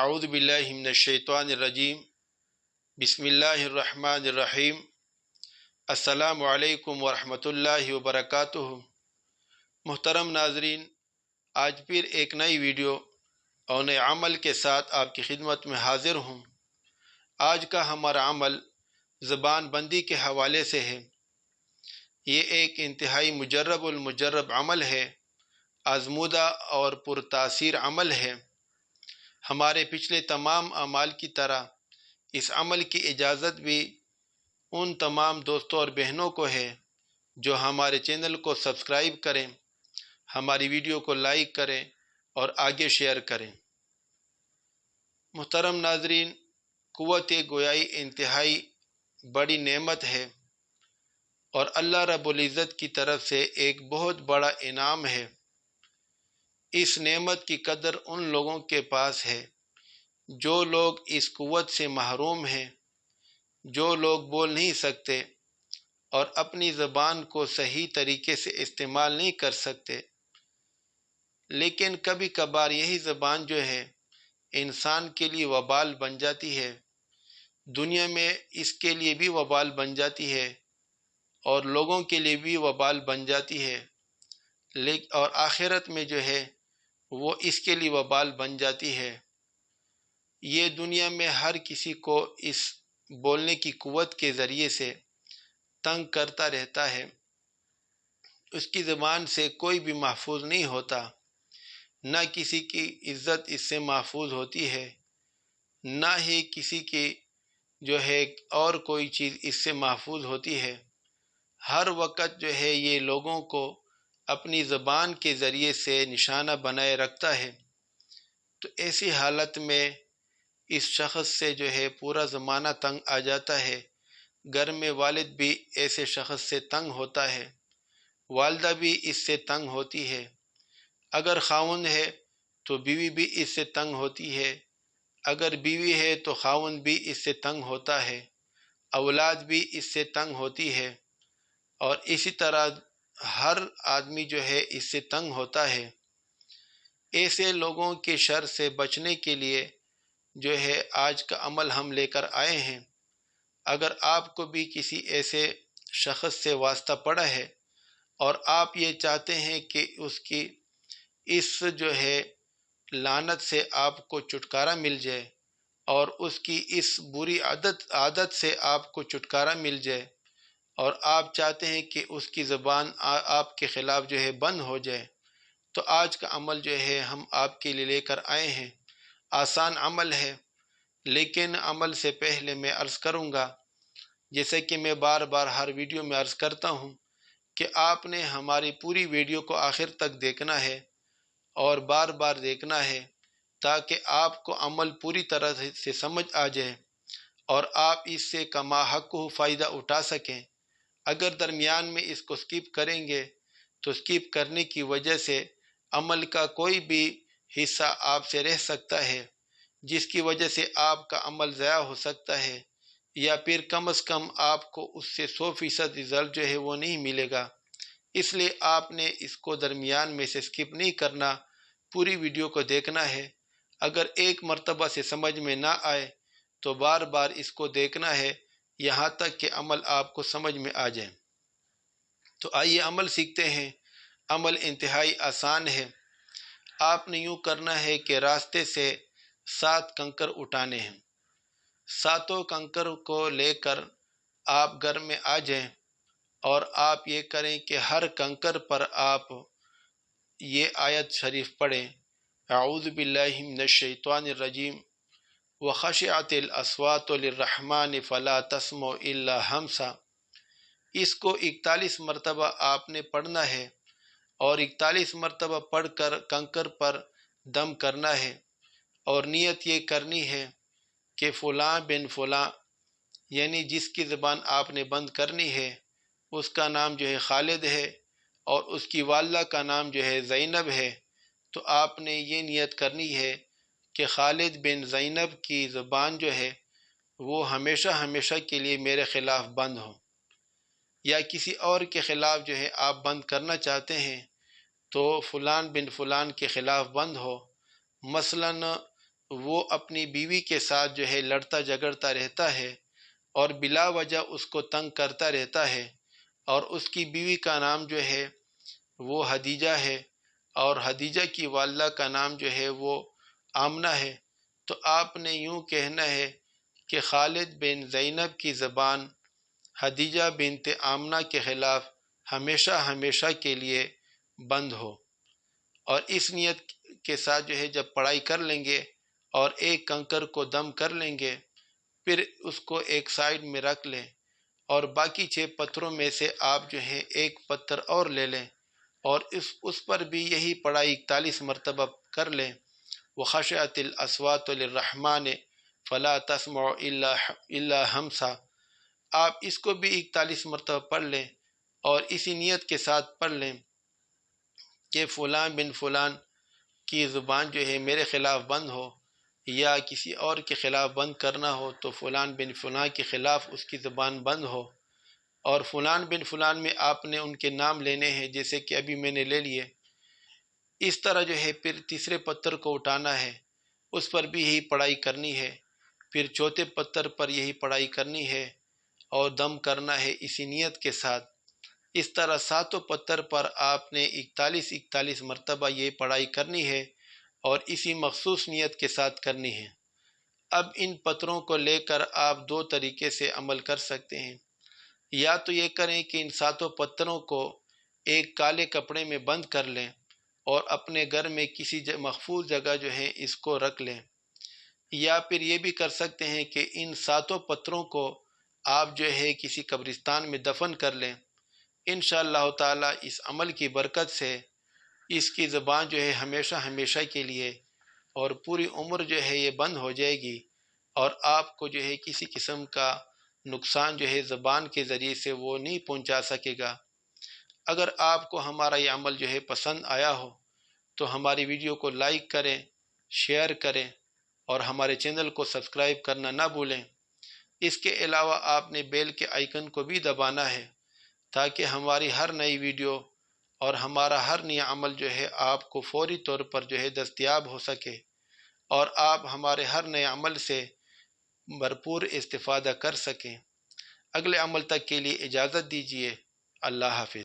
اعوذ باللہ من الشیطان الرجیم بسم اللہ الرحمن الرحیم السلام علیکم ورحمۃ اللہ وبرکاتہ۔ محترم ناظرین، آج پھر ایک نئی ویڈیو اور نئے عمل کے ساتھ آپ کی خدمت میں حاضر ہوں۔ آج کا ہمارا عمل زبان بندی کے حوالے سے ہے۔ یہ ایک انتہائی مجرب المجرب عمل ہے، آزمودہ اور پرتاثیر عمل ہے۔ ہمارے پچھلے تمام اعمال کی طرح اس عمل کی اجازت بھی ان تمام دوستوں اور بہنوں کو ہے جو ہمارے چینل کو سبسکرائب کریں، ہماری ویڈیو کو لائک کریں اور آگے شیئر کریں۔ محترم ناظرین، قوت گویائی انتہائی بڑی نعمت ہے اور اللہ رب العزت کی طرف سے ایک بہت بڑا انعام ہے۔ اس نعمت کی قدر ان لوگوں کے پاس ہے جو لوگ اس قوت سے محروم ہیں، جو لوگ بول نہیں سکتے اور اپنی زبان کو صحیح طریقے سے استعمال نہیں کر سکتے۔ لیکن کبھی کبھار یہی زبان جو ہے انسان کے لیے وبال بن جاتی ہے، دنیا میں اس کے لیے بھی وبال بن جاتی ہے اور لوگوں کے لیے بھی وبال بن جاتی ہے، اور آخرت میں جو ہے وہ اس کے لیے وبال بن جاتی ہے۔ یہ دنیا میں ہر کسی کو اس بولنے کی قوت کے ذریعے سے تنگ کرتا رہتا ہے۔ اس کی زبان سے کوئی بھی محفوظ نہیں ہوتا، نہ کسی کی عزت اس سے محفوظ ہوتی ہے، نہ ہی کسی کی جو ہے اور کوئی چیز اس سے محفوظ ہوتی ہے۔ ہر وقت جو ہے یہ لوگوں کو اپنی زبان کے ذریعے سے نشانہ بنائے رکھتا ہے۔ تو ایسی حالت میں اس شخص سے جو ہے پورا زمانہ تنگ آ جاتا ہے۔ گھر میں والد بھی ایسے شخص سے تنگ ہوتا ہے، والدہ بھی اس سے تنگ ہوتی ہے، اگر خاوند ہے تو بیوی بھی اس سے تنگ ہوتی ہے، اگر بیوی ہے تو خاوند بھی اس سے تنگ ہوتا ہے، اولاد بھی اس سے تنگ ہوتی ہے، اور اسی طرح ہر آدمی جو ہے اس سے تنگ ہوتا ہے۔ ایسے لوگوں کے شر سے بچنے کے لیے جو ہے آج کا عمل ہم لے کر آئے ہیں۔ اگر آپ کو بھی کسی ایسے شخص سے واسطہ پڑا ہے اور آپ یہ چاہتے ہیں کہ اس کی اس جو ہے لعنت سے آپ کو چھٹکارا مل جائے اور اس کی اس بری عادت سے آپ کو چھٹکارا مل جائے، اور آپ چاہتے ہیں کہ اس کی زبان آپ کے خلاف جو ہے بند ہو جائے، تو آج کا عمل جو ہے ہم آپ کے لیے لے کر آئے ہیں۔ آسان عمل ہے، لیکن عمل سے پہلے میں عرض کروں گا، جیسے کہ میں بار بار ہر ویڈیو میں عرض کرتا ہوں، کہ آپ نے ہماری پوری ویڈیو کو آخر تک دیکھنا ہے اور بار بار دیکھنا ہے، تاکہ آپ کو عمل پوری طرح سے سمجھ آ جائے اور آپ اس سے کما حق فائدہ اٹھا سکیں۔ اگر درمیان میں اس کو سکپ کریں گے تو سکپ کرنے کی وجہ سے عمل کا کوئی بھی حصہ آپ سے رہ سکتا ہے، جس کی وجہ سے آپ کا عمل ضائع ہو سکتا ہے، یا پھر کم از کم آپ کو اس سے 100% رزلٹ جو ہے وہ نہیں ملے گا۔ اس لیے آپ نے اس کو درمیان میں سے سکپ نہیں کرنا، پوری ویڈیو کو دیکھنا ہے۔ اگر ایک مرتبہ سے سمجھ میں نہ آئے تو بار بار اس کو دیکھنا ہے، یہاں تک کہ عمل آپ کو سمجھ میں آ جائے۔ تو آئیے عمل سیکھتے ہیں۔ عمل انتہائی آسان ہے۔ آپ نے یوں کرنا ہے کہ راستے سے 7 کنکر اٹھانے ہیں۔ 7 کنکر کو لے کر آپ گھر میں آ جائیں اور آپ یہ کریں کہ ہر کنکر پر آپ یہ آیت شریف پڑھیں، اعوذ باللہ من الشیطان الرجیم وخشعت الاصوات للرحمن فلا تسمع الا ہمسا۔ اس کو 41 مرتبہ آپ نے پڑھنا ہے اور 41 مرتبہ پڑھ کر کنکر پر دم کرنا ہے، اور نیت یہ کرنی ہے کہ فلاں بن فلاں، یعنی جس کی زبان آپ نے بند کرنی ہے اس کا نام جو ہے خالد ہے اور اس کی والدہ کا نام جو ہے زینب ہے۔ تو آپ نے یہ نیت کرنی ہے کہ خالد بن زینب کی زبان جو ہے وہ ہمیشہ ہمیشہ کے لیے میرے خلاف بند ہو، یا کسی اور کے خلاف جو ہے آپ بند کرنا چاہتے ہیں تو فلان بن فلان کے خلاف بند ہو۔ مثلاً وہ اپنی بیوی کے ساتھ جو ہے لڑتا جھگڑتا رہتا ہے اور بلا وجہ اس کو تنگ کرتا رہتا ہے، اور اس کی بیوی کا نام جو ہے وہ خدیجہ ہے اور خدیجہ کی والدہ کا نام جو ہے وہ آمنہ ہے، تو آپ نے یوں کہنا ہے کہ خالد بن زینب کی زبان خدیجہ بنت آمنہ کے خلاف ہمیشہ ہمیشہ کے لیے بند ہو۔ اور اس نیت کے ساتھ جو ہے جب پڑھائی کر لیں گے اور ایک کنکر کو دم کر لیں گے، پھر اس کو ایک سائیڈ میں رکھ لیں اور باقی 6 پتھروں میں سے آپ جو ہے ایک پتھر اور لے لیں اور اس پر بھی یہی پڑھائی 41 مرتبہ کر لیں۔ وَخَشَعَتِ الْأَصْوَاتُ لِلرَّحْمَٰنِ فَلَا تَسْمَعُ إِلَّا ہَمْسًا، آپ اس کو بھی 41 مرتبہ پڑھ لیں اور اسی نیت کے ساتھ پڑھ لیں کہ فلان بن فلان کی زبان جو ہے میرے خلاف بند ہو، یا کسی اور کے خلاف بند کرنا ہو تو فلان بن فلان کے خلاف اس کی زبان بند ہو، اور فلان بن فلان میں آپ نے ان کے نام لینے ہیں جیسے کہ ابھی میں نے لے لیے۔ اس طرح جو ہے پھر تیسرے پتھر کو اٹھانا ہے، اس پر بھی یہی پڑھائی کرنی ہے، پھر چوتھے پتھر پر یہی پڑھائی کرنی ہے اور دم کرنا ہے اسی نیت کے ساتھ۔ اس طرح 7 پتھر پر آپ نے 41 مرتبہ یہ پڑھائی کرنی ہے اور اسی مخصوص نیت کے ساتھ کرنی ہے۔ اب ان پتھروں کو لے کر آپ 2 طریقے سے عمل کر سکتے ہیں، یا تو یہ کریں کہ ان 7 پتھروں کو ایک کالے کپڑے میں بند کر لیں اور اپنے گھر میں کسی محفوظ جگہ جو ہے اس کو رکھ لیں، یا پھر یہ بھی کر سکتے ہیں کہ ان 7 پتھروں کو آپ جو ہے کسی قبرستان میں دفن کر لیں۔ انشاءاللہ تعالی اس عمل کی برکت سے اس کی زبان جو ہے ہمیشہ ہمیشہ کے لیے اور پوری عمر جو ہے یہ بند ہو جائے گی، اور آپ کو جو ہے کسی قسم کا نقصان جو ہے زبان کے ذریعے سے وہ نہیں پہنچا سکے گا۔ اگر آپ کو ہمارا یہ عمل جو ہے پسند آیا ہو تو ہماری ویڈیو کو لائک کریں، شیئر کریں اور ہمارے چینل کو سبسکرائب کرنا نہ بھولیں۔ اس کے علاوہ آپ نے بیل کے آئیکن کو بھی دبانا ہے تاکہ ہماری ہر نئی ویڈیو اور ہمارا ہر نیا عمل جو ہے آپ کو فوری طور پر جو ہے دستیاب ہو سکے اور آپ ہمارے ہر نئے عمل سے بھرپور استفادہ کر سکیں۔ اگلے عمل تک کے لیے اجازت دیجیے۔ اللہ حافظ۔